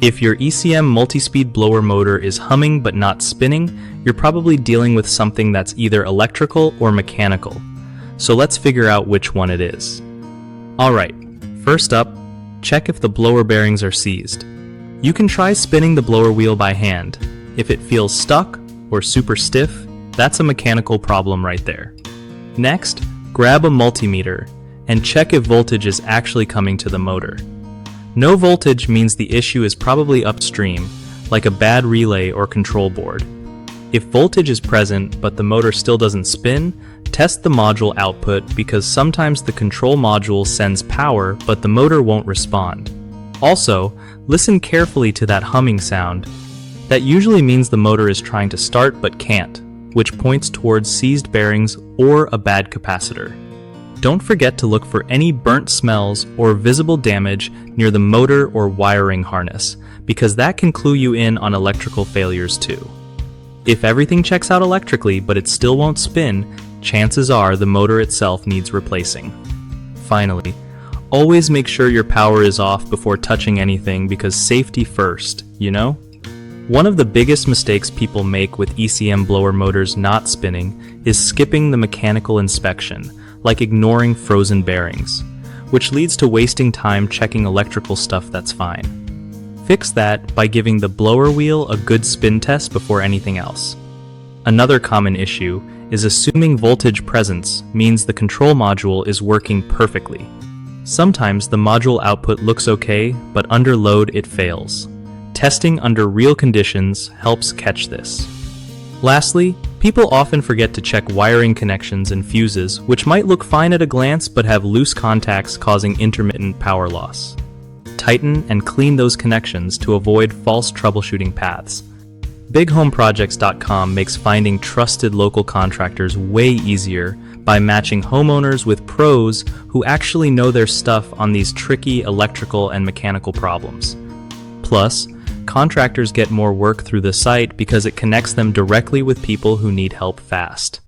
If your ECM multi-speed blower motor is humming but not spinning, you're probably dealing with something that's either electrical or mechanical. So let's figure out which one it is. Alright, first up, check if the blower bearings are seized. You can try spinning the blower wheel by hand. If it feels stuck or super stiff, that's a mechanical problem right there. Next, grab a multimeter and check if voltage is actually coming to the motor. No voltage means the issue is probably upstream, like a bad relay or control board. If voltage is present but the motor still doesn't spin, test the module output because sometimes the control module sends power but the motor won't respond. Also, listen carefully to that humming sound. That usually means the motor is trying to start but can't, which points towards seized bearings or a bad capacitor. Don't forget to look for any burnt smells or visible damage near the motor or wiring harness, because that can clue you in on electrical failures too. If everything checks out electrically but it still won't spin, chances are the motor itself needs replacing. Finally, always make sure your power is off before touching anything because safety first, you know? One of the biggest mistakes people make with ECM blower motors not spinning is skipping the mechanical inspection, like ignoring frozen bearings, which leads to wasting time checking electrical stuff that's fine. Fix that by giving the blower wheel a good spin test before anything else. Another common issue is assuming voltage presence means the control module is working perfectly. Sometimes the module output looks okay, but under load it fails. Testing under real conditions helps catch this. Lastly, people often forget to check wiring connections and fuses, which might look fine at a glance but have loose contacts causing intermittent power loss. Tighten and clean those connections to avoid false troubleshooting paths. BigHomeProjects.com makes finding trusted local contractors way easier by matching homeowners with pros who actually know their stuff on these tricky electrical and mechanical problems. Plus, contractors get more work through the site because it connects them directly with people who need help fast.